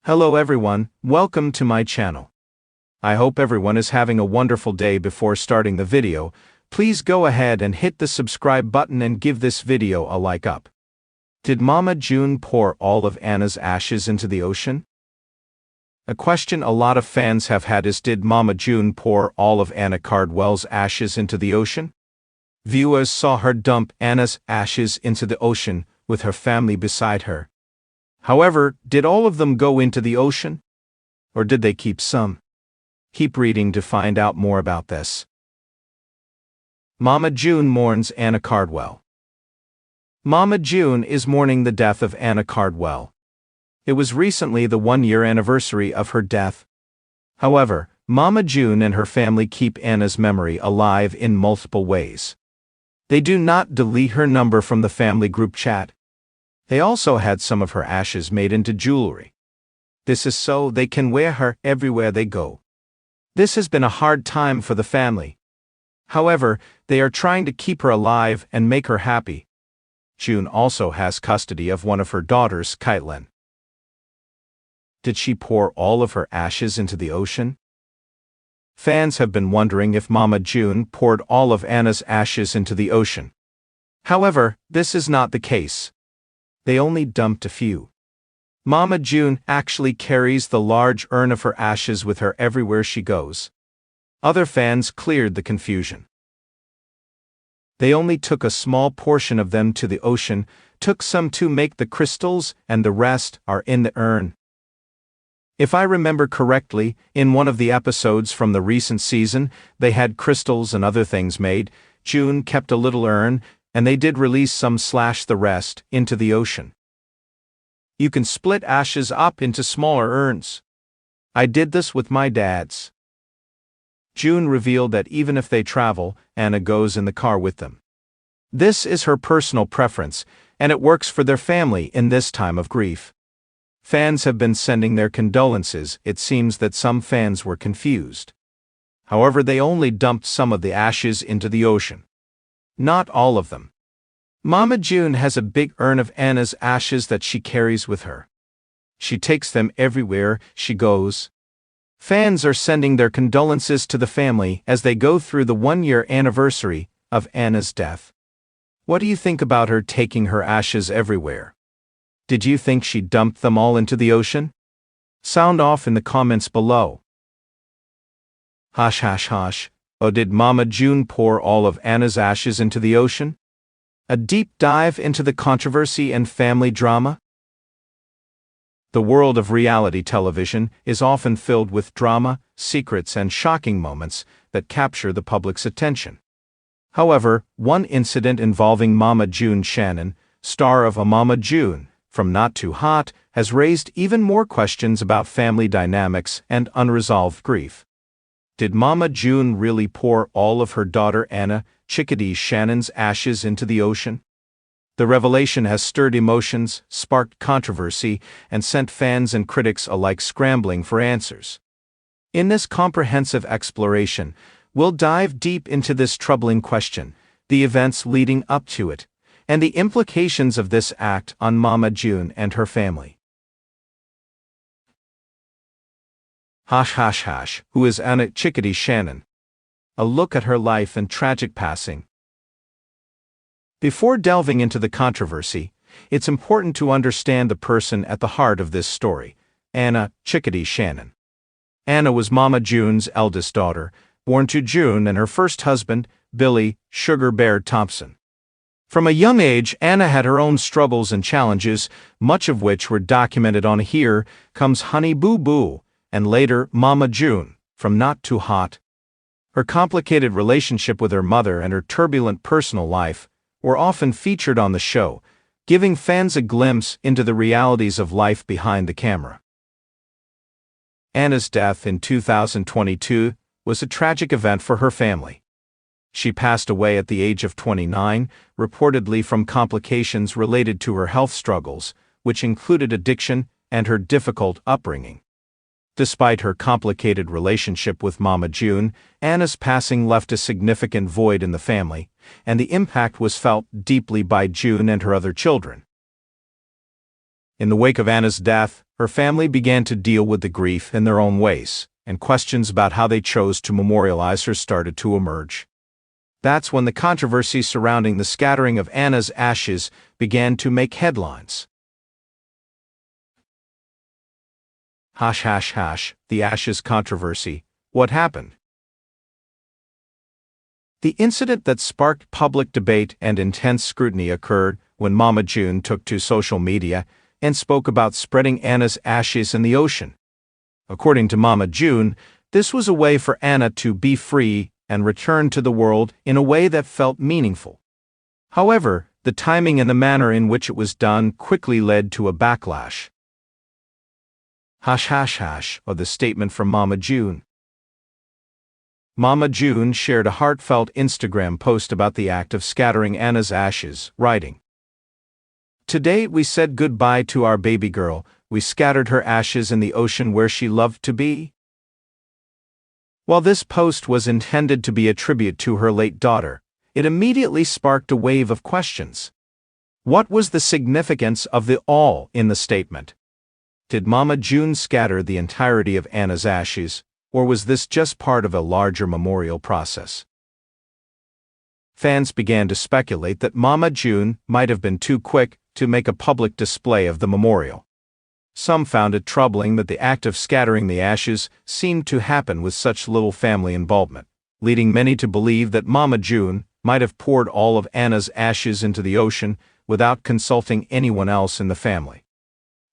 Hello everyone, welcome to my channel. I hope everyone is having a wonderful day. Before starting the video, please go ahead and hit the subscribe button and give this video a like up. Did Mama June pour all of Anna's ashes into the ocean? A question a lot of fans have had is, did Mama June pour all of Anna Cardwell's ashes into the ocean? Viewers saw her dump Anna's ashes into the ocean with her family beside her. However, did all of them go into the ocean? Or did they keep some? Keep reading to find out more about this. Mama June mourns Anna Cardwell. Mama June is mourning the death of Anna Cardwell. It was recently the one-year anniversary of her death. However, Mama June and her family keep Anna's memory alive in multiple ways. They do not delete her number from the family group chat. They also had some of her ashes made into jewelry. This is so they can wear her everywhere they go. This has been a hard time for the family. However, they are trying to keep her alive and make her happy. June also has custody of one of her daughters, Caitlin. Did she pour all of her ashes into the ocean? Fans have been wondering if Mama June poured all of Anna's ashes into the ocean. However, this is not the case. They only dumped a few. Mama June actually carries the large urn of her ashes with her everywhere she goes. Other fans cleared the confusion. They only took a small portion of them to the ocean, took some to make the crystals, and the rest are in the urn. If I remember correctly, in one of the episodes from the recent season, they had crystals and other things made. June kept a little urn, and they did release some / the rest into the ocean. You can split ashes up into smaller urns. I did this with my dad's. June revealed that even if they travel, Anna goes in the car with them. This is her personal preference, and it works for their family in this time of grief. Fans have been sending their condolences. It seems that some fans were confused. However, they only dumped some of the ashes into the ocean. Not all of them. Mama June has a big urn of Anna's ashes that she carries with her. She takes them everywhere she goes. Fans are sending their condolences to the family as they go through the one-year anniversary of Anna's death. What do you think about her taking her ashes everywhere? Did you think she dumped them all into the ocean? Sound off in the comments below. Hush hush hush. Oh, did Mama June pour all of Anna's ashes into the ocean? A deep dive into the controversy and family drama? The world of reality television is often filled with drama, secrets, and shocking moments that capture the public's attention. However, one incident involving Mama June Shannon, star of A Mama June, from Not Too Hot, has raised even more questions about family dynamics and unresolved grief. Did Mama June really pour all of her daughter Anna Chickadee Shannon's ashes into the ocean? The revelation has stirred emotions, sparked controversy, and sent fans and critics alike scrambling for answers. In this comprehensive exploration, we'll dive deep into this troubling question, the events leading up to it, and the implications of this act on Mama June and her family. Hush hush hush, who is Anna Chickadee Shannon? A look at her life and tragic passing. Before delving into the controversy, it's important to understand the person at the heart of this story, Anna Chickadee Shannon. Anna was Mama June's eldest daughter, born to June and her first husband, Billy Sugar Bear Thompson. From a young age, Anna had her own struggles and challenges, much of which were documented on Here Comes Honey Boo Boo, and later Mama June, from Not Too Hot. Her complicated relationship with her mother and her turbulent personal life were often featured on the show, giving fans a glimpse into the realities of life behind the camera. Anna's death in 2022 was a tragic event for her family. She passed away at the age of 29, reportedly from complications related to her health struggles, which included addiction and her difficult upbringing. Despite her complicated relationship with Mama June, Anna's passing left a significant void in the family, and the impact was felt deeply by June and her other children. In the wake of Anna's death, her family began to deal with the grief in their own ways, and questions about how they chose to memorialize her started to emerge. That's when the controversy surrounding the scattering of Anna's ashes began to make headlines. The ashes controversy. What happened? The incident that sparked public debate and intense scrutiny occurred when Mama June took to social media and spoke about spreading Anna's ashes in the ocean. According to Mama June, this was a way for Anna to be free and return to the world in a way that felt meaningful. However, the timing and the manner in which it was done quickly led to a backlash. Of the statement from Mama June. Mama June shared a heartfelt Instagram post about the act of scattering Anna's ashes, writing, "Today we said goodbye to our baby girl. We scattered her ashes in the ocean where she loved to be." While this post was intended to be a tribute to her late daughter, it immediately sparked a wave of questions. What was the significance of the "all" in the statement? Did Mama June scatter the entirety of Anna's ashes, or was this just part of a larger memorial process? Fans began to speculate that Mama June might have been too quick to make a public display of the memorial. Some found it troubling that the act of scattering the ashes seemed to happen with such little family involvement, leading many to believe that Mama June might have poured all of Anna's ashes into the ocean without consulting anyone else in the family.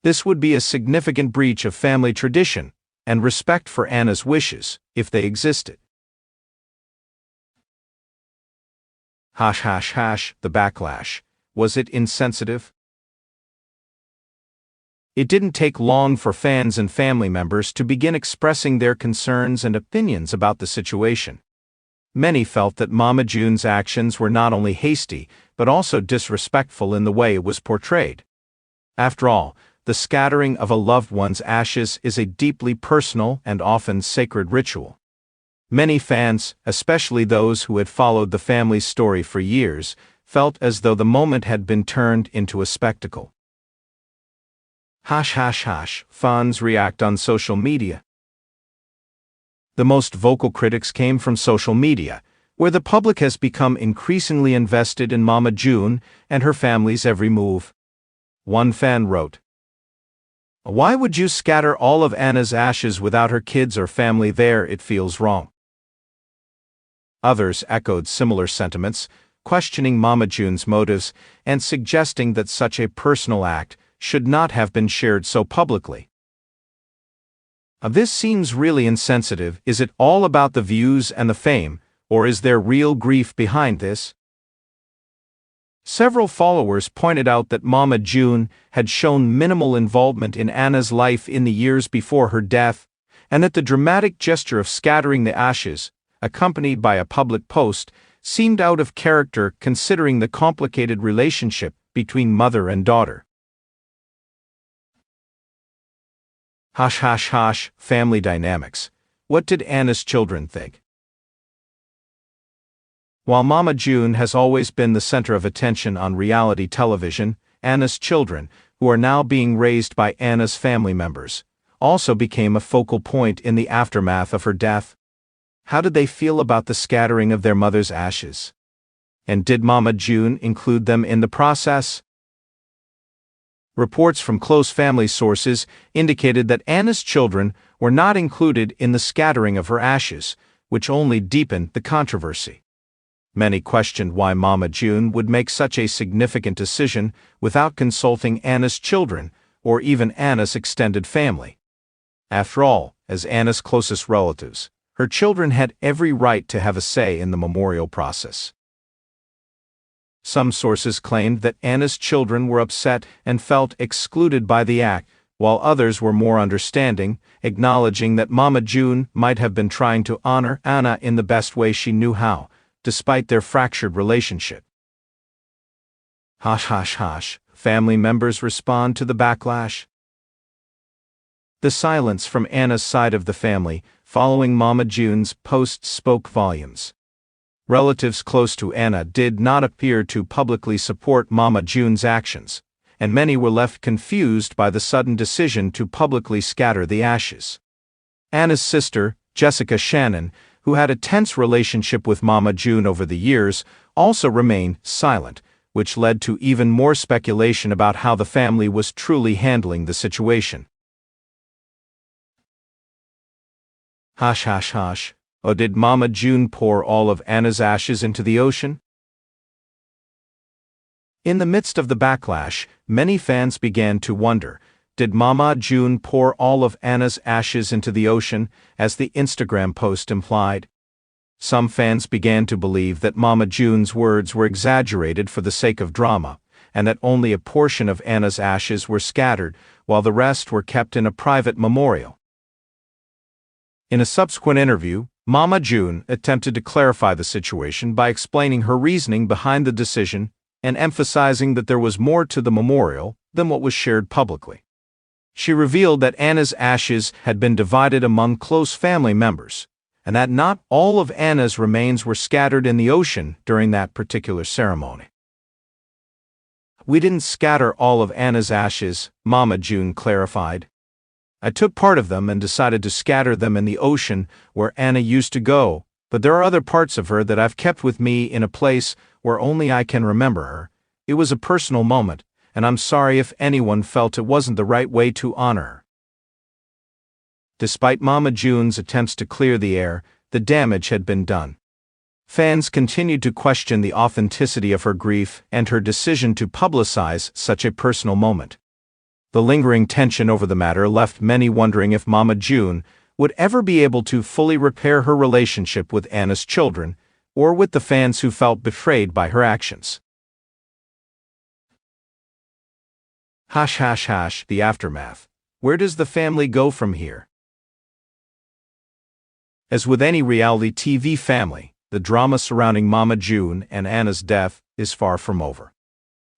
This would be a significant breach of family tradition and respect for Anna's wishes, if they existed. The backlash. Was it insensitive? It didn't take long for fans and family members to begin expressing their concerns and opinions about the situation. Many felt that Mama June's actions were not only hasty, but also disrespectful in the way it was portrayed. After all, the scattering of a loved one's ashes is a deeply personal and often sacred ritual. Many fans, especially those who had followed the family's story for years, felt as though the moment had been turned into a spectacle. Fans react on social media. The most vocal critics came from social media, where the public has become increasingly invested in Mama June and her family's every move. One fan wrote, "Why would you scatter all of Anna's ashes without her kids or family there? It feels wrong." Others echoed similar sentiments, questioning Mama June's motives and suggesting that such a personal act should not have been shared so publicly. This seems really insensitive. Is it all about the views and the fame, or is there real grief behind this? Several followers pointed out that Mama June had shown minimal involvement in Anna's life in the years before her death, and that the dramatic gesture of scattering the ashes, accompanied by a public post, seemed out of character considering the complicated relationship between mother and daughter. Family dynamics. What did Anna's children think? While Mama June has always been the center of attention on reality television, Anna's children, who are now being raised by Anna's family members, also became a focal point in the aftermath of her death. How did they feel about the scattering of their mother's ashes? And did Mama June include them in the process? Reports from close family sources indicated that Anna's children were not included in the scattering of her ashes, which only deepened the controversy. Many questioned why Mama June would make such a significant decision without consulting Anna's children or even Anna's extended family. After all, as Anna's closest relatives, her children had every right to have a say in the memorial process. Some sources claimed that Anna's children were upset and felt excluded by the act, while others were more understanding, acknowledging that Mama June might have been trying to honor Anna in the best way she knew how, despite their fractured relationship. Family members respond to the backlash. The silence from Anna's side of the family following Mama June's post spoke volumes. Relatives close to Anna did not appear to publicly support Mama June's actions, and many were left confused by the sudden decision to publicly scatter the ashes. Anna's sister, Jessica Shannon, who had a tense relationship with Mama June over the years, also remained silent, which led to even more speculation about how the family was truly handling the situation. Hush, hush, hush. Oh, did Mama June pour all of Anna's ashes into the ocean? In the midst of the backlash, many fans began to wonder, did Mama June pour all of Anna's ashes into the ocean, as the Instagram post implied? Some fans began to believe that Mama June's words were exaggerated for the sake of drama, and that only a portion of Anna's ashes were scattered, while the rest were kept in a private memorial. In a subsequent interview, Mama June attempted to clarify the situation by explaining her reasoning behind the decision and emphasizing that there was more to the memorial than what was shared publicly. She revealed that Anna's ashes had been divided among close family members, and that not all of Anna's remains were scattered in the ocean during that particular ceremony. "We didn't scatter all of Anna's ashes," Mama June clarified. "I took part of them and decided to scatter them in the ocean where Anna used to go, but there are other parts of her that I've kept with me in a place where only I can remember her. It was a personal moment, and I'm sorry if anyone felt it wasn't the right way to honor her." Despite Mama June's attempts to clear the air, the damage had been done. Fans continued to question the authenticity of her grief and her decision to publicize such a personal moment. The lingering tension over the matter left many wondering if Mama June would ever be able to fully repair her relationship with Anna's children, or with the fans who felt betrayed by her actions. Hush, hush, hush, the aftermath. Where does the family go from here? As with any reality TV family, the drama surrounding Mama June and Anna's death is far from over.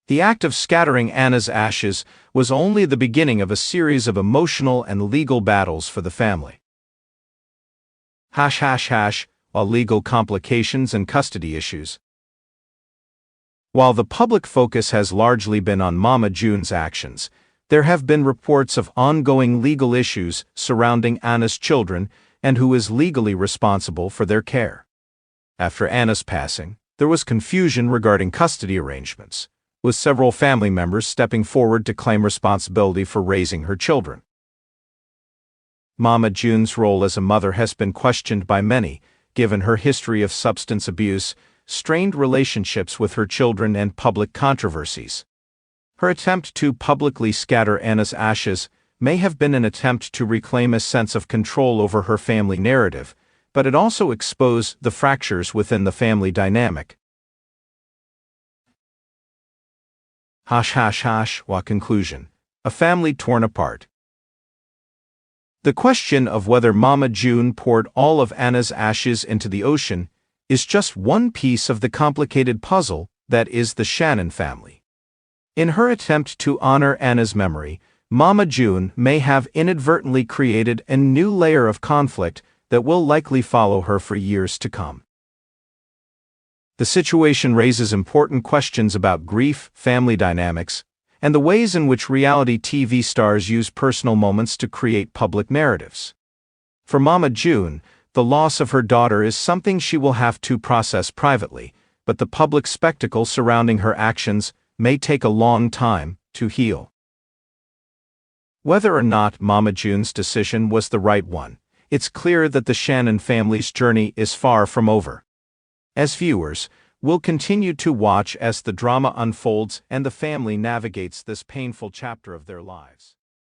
The act of scattering Anna's ashes was only the beginning of a series of emotional and legal battles for the family. Hush, hush, hush, while legal complications and custody issues. While the public focus has largely been on Mama June's actions, there have been reports of ongoing legal issues surrounding Anna's children and who is legally responsible for their care. After Anna's passing, there was confusion regarding custody arrangements, with several family members stepping forward to claim responsibility for raising her children. Mama June's role as a mother has been questioned by many, given her history of substance abuse, strained relationships with her children, and public controversies. Her attempt to publicly scatter Anna's ashes may have been an attempt to reclaim a sense of control over her family narrative, but it also exposed the fractures within the family dynamic. Hush, hush, hush, what conclusion? A family torn apart. The question of whether Mama June poured all of Anna's ashes into the ocean is just one piece of the complicated puzzle that is the Shannon family. In her attempt to honor Anna's memory, Mama June may have inadvertently created a new layer of conflict that will likely follow her for years to come. The situation raises important questions about grief, family dynamics, and the ways in which reality TV stars use personal moments to create public narratives. For Mama June, the loss of her daughter is something she will have to process privately, but the public spectacle surrounding her actions may take a long time to heal. Whether or not Mama June's decision was the right one, it's clear that the Shannon family's journey is far from over. As viewers, we'll continue to watch as the drama unfolds and the family navigates this painful chapter of their lives.